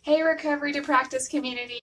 Hey, Recovery to Practice community.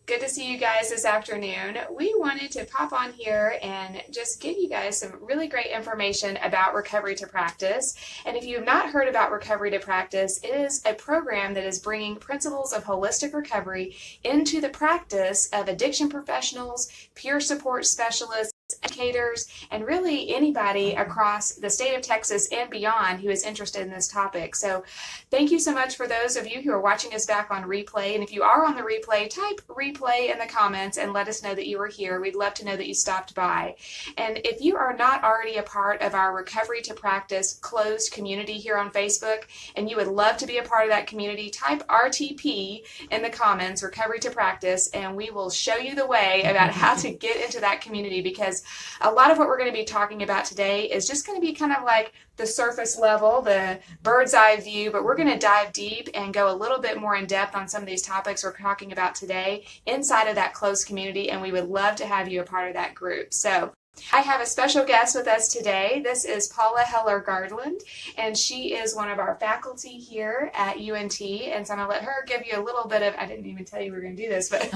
Good to see you guys this afternoon. We wanted to pop on here and just give you guys some really great information about Recovery to Practice. And if you have not heard about Recovery to Practice, it is a program that is bringing principles of holistic recovery into the practice of addiction professionals, peer support specialists, educators, and really anybody across the state of Texas and beyond who is interested in this topic. So thank you so much for those of you who are watching us back on replay. And if you are on the replay, type replay in the comments and let us know that you were here. We'd love to know that you stopped by. And if you are not already a part of our Recovery to Practice closed community here on Facebook, and you would love to be a part of that community, type RTP in the comments, Recovery to Practice, and we will show you the way about how to get into that community, because a lot of what we're going to be talking about today is just going to be kind of like the surface level, the bird's eye view, but we're going to dive deep and go a little bit more in depth on some of these topics we're talking about today inside of that closed community, and we would love to have you a part of that group. So I have a special guest with us today. This is Paula Heller-Garland, and she is one of our faculty here at UNT, and so I'm going to let her give you a little bit of, I didn't even tell you we were going to do this, but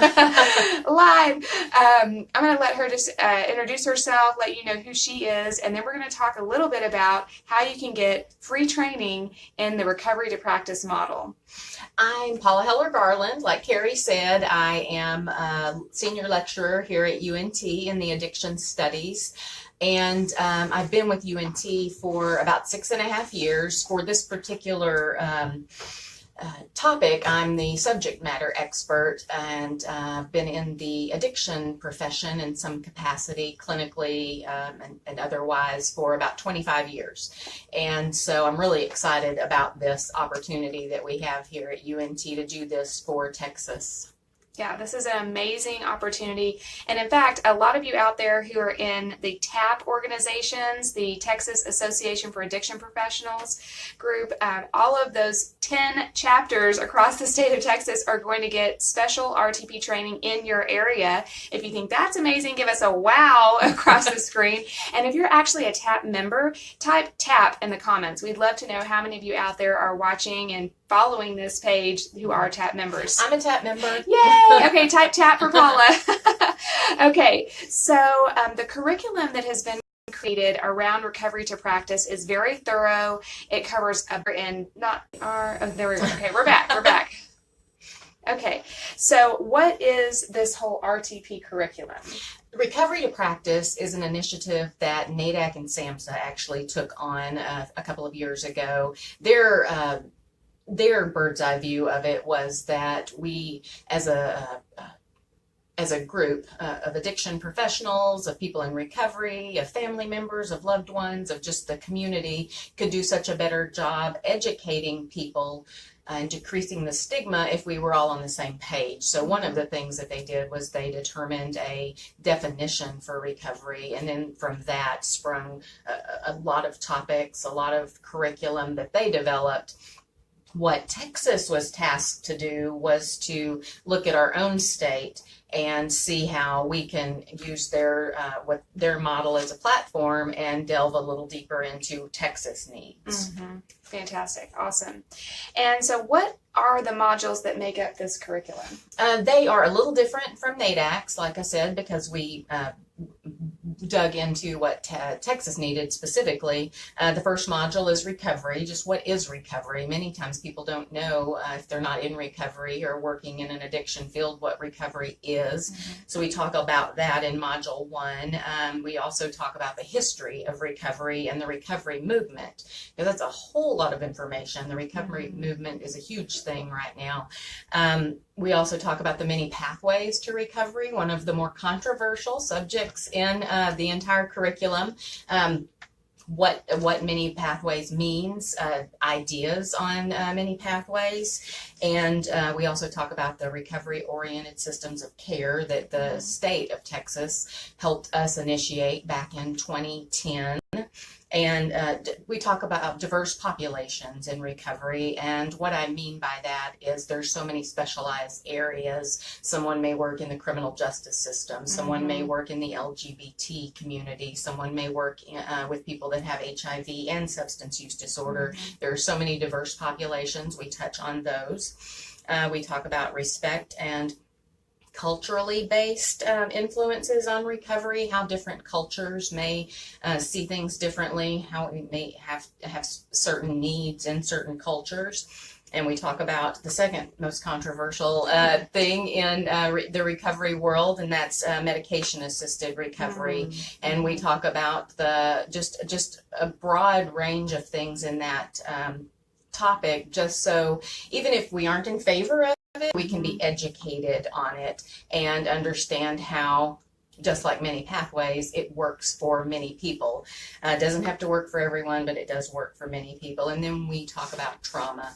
live. I'm going to let her just introduce herself, let you know who she is, and then we're going to talk a little bit about how you can get free training in the Recovery to Practice model. I'm Paula Heller-Garland. Like Carrie said, I am a senior lecturer here at UNT in the addiction studies, and I've been with UNT for about 6.5 years. For this particular topic, I'm the subject matter expert, and been in the addiction profession in some capacity, clinically and otherwise, for about 25 years. And so I'm really excited about this opportunity that we have here at UNT to do this for Texas. Yeah, this is an amazing opportunity. And in fact, a lot of you out there who are in the TAP organizations, the Texas Association for Addiction Professionals group, all of those 10 chapters across the state of Texas are going to get special RTP training in your area. If you think that's amazing, give us a wow across the screen. And if you're actually a TAP member, type TAP in the comments. We'd love to know how many of you out there are watching and following this page who are TAP members. I'm a TAP member. Yay! Okay, type TAP for Paula. Okay, so the curriculum that has been created around Recovery to Practice is very thorough. It covers there we go. Okay, we're back. Okay, so what is this whole RTP curriculum? Recovery to Practice is an initiative that NADAC and SAMHSA actually took on a couple of years ago. Their bird's eye view of it was that we, as a group of addiction professionals, of people in recovery, of family members, of loved ones, of just the community, could do such a better job educating people and decreasing the stigma if we were all on the same page. So one of the things that they did was they determined a definition for recovery, and then from that sprung a lot of topics, a lot of curriculum that they developed. What Texas was tasked to do was to look at our own state and see how we can use their model as a platform and delve a little deeper into Texas needs. Mm-hmm. Fantastic. Awesome. And so what are the modules that make up this curriculum? They are a little different from NADAC's, like I said, because we dug into what Texas needed specifically. The first module is recovery. Just what is recovery? Many times people don't know if they're not in recovery or working in an addiction field what recovery is. Mm-hmm. So we talk about that in module 1. We also talk about the history of recovery and the recovery movement, because that's a whole lot of information. The recovery movement is a huge thing right now. We also talk about the many pathways to recovery, one of the more controversial subjects in the entire curriculum. What many pathways means, ideas on many pathways, and we also talk about the recovery-oriented systems of care that the state of Texas helped us initiate back in 2010. one. And we talk about diverse populations in recovery. And what I mean by that is there's so many specialized areas. Someone may work in the criminal justice system. Someone may work in the LGBT community. Someone may work with people that have HIV and substance use disorder. There are so many diverse populations. We touch on those. We talk about respect and culturally based influences on recovery, how different cultures may see things differently, how we may have certain needs in certain cultures. And we talk about the second most controversial thing in the recovery world, and that's medication-assisted recovery. And we talk about the just a broad range of things in that topic, just so even if we aren't in favor of it, we can be educated on it and understand how, just like many pathways, it works for many people. It doesn't have to work for everyone, but it does work for many people. And then we talk about trauma.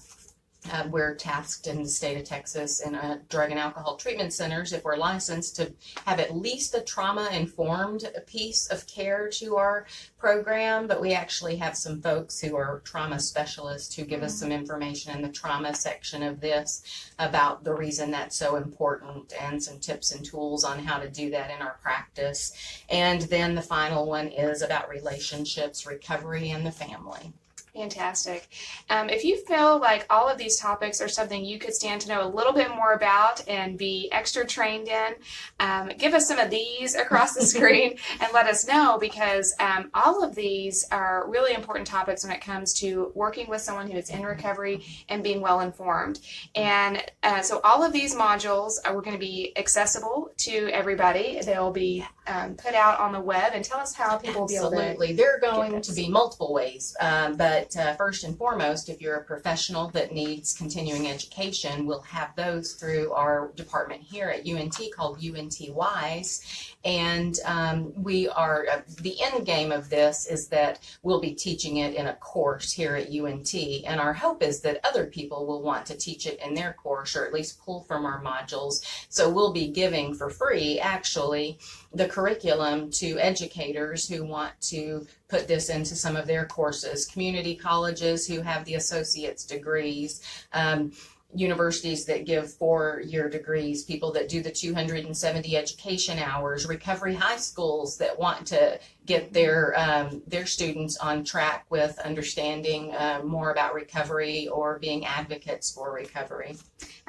We're tasked in the state of Texas in drug and alcohol treatment centers, if we're licensed, to have at least a trauma-informed piece of care to our program, but we actually have some folks who are trauma specialists who give us some information in the trauma section of this about the reason that's so important and some tips and tools on how to do that in our practice. And then the final one is about relationships, recovery, and the family. Fantastic. If you feel like all of these topics are something you could stand to know a little bit more about and be extra trained in, give us some of these across the screen and let us know, because all of these are really important topics when it comes to working with someone who is in recovery and being well informed. And so all of these modules are going to be accessible to everybody. They'll be put out on the web. And tell us how people will be able to. Absolutely. There are going to be multiple ways, but first and foremost, if you're a professional that needs continuing education, we'll have those through our department here at UNT called UNT WISE. And we are, the end game of this is that we'll be teaching it in a course here at UNT. And our hope is that other people will want to teach it in their course, or at least pull from our modules. So we'll be giving for free, actually, the curriculum to educators who want to put this into some of their courses, community colleges who have the associate's degrees, universities that give 4-year degrees, people that do the 270 education hours, recovery high schools that want to get their students on track with understanding more about recovery or being advocates for recovery.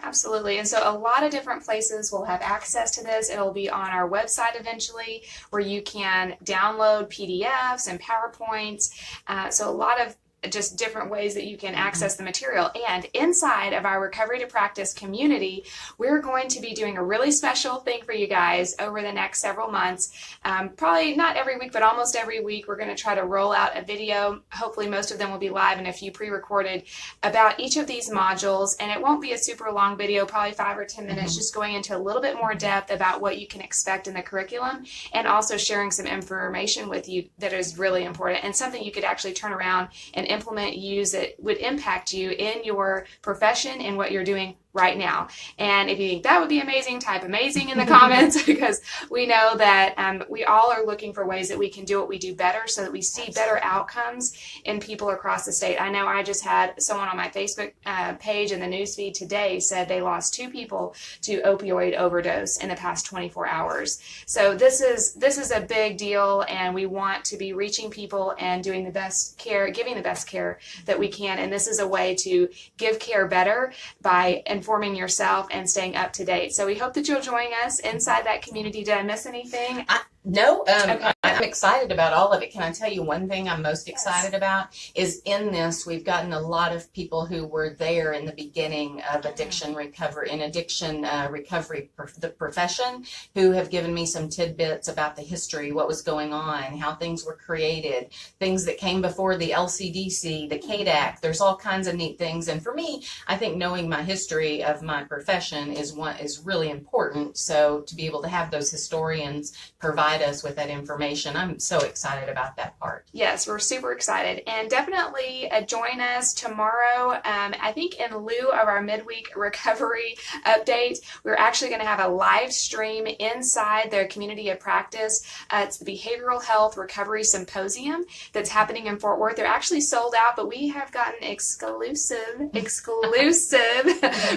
Absolutely. And so a lot of different places will have access to this. It'll be on our website eventually, where you can download PDFs and PowerPoints. So a lot of just different ways that you can access the material. And inside of our Recovery to Practice community, we're going to be doing a really special thing for you guys over the next several months. Probably not every week, but almost every week, we're going to try to roll out a video. Hopefully most of them will be live and a few pre-recorded about each of these modules. And it won't be a super long video, probably 5 or 10 minutes, just going into a little bit more depth about what you can expect in the curriculum, and also sharing some information with you that is really important and something you could actually turn around and implement, use it, would impact you in your profession and what you're doing right now. And if you think that would be amazing, type amazing in the comments, because we know that we all are looking for ways that we can do what we do better so that we see better outcomes in people across the state. I know I just had someone on my Facebook page in the newsfeed today said they lost 2 people to opioid overdose in the past 24 hours. So this is a big deal, and we want to be reaching people and doing the best care, giving the best care that we can. And this is a way to give care better by informing yourself and staying up to date. So we hope that you'll join us inside that community. Did I miss anything? No, okay. I'm excited about all of it. Can I tell you one thing I'm most excited about is in this, we've gotten a lot of people who were there in the beginning of addiction recovery, the profession, who have given me some tidbits about the history, what was going on, how things were created, things that came before the LCDC, the CADAC. There's all kinds of neat things. And for me, I think knowing my history of my profession is really important. So to be able to have those historians provide provide us with that information. I'm so excited about that part. Yes, we're super excited. And definitely join us tomorrow. I think in lieu of our midweek recovery update, we're actually going to have a live stream inside their community of practice. It's the Behavioral Health Recovery Symposium that's happening in Fort Worth. They're actually sold out, but we have gotten exclusive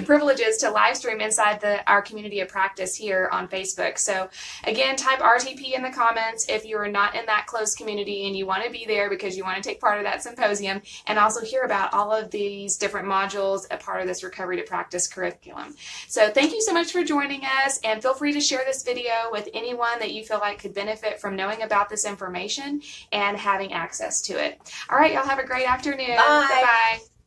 privileges to live stream inside our community of practice here on Facebook. So again, type RTP in the comments if you are not in that close community and you want to be there because you want to take part of that symposium and also hear about all of these different modules a part of this Recovery to Practice curriculum. So thank you so much for joining us, and feel free to share this video with anyone that you feel like could benefit from knowing about this information and having access to it. All right, y'all have a great afternoon. Bye. Bye-bye.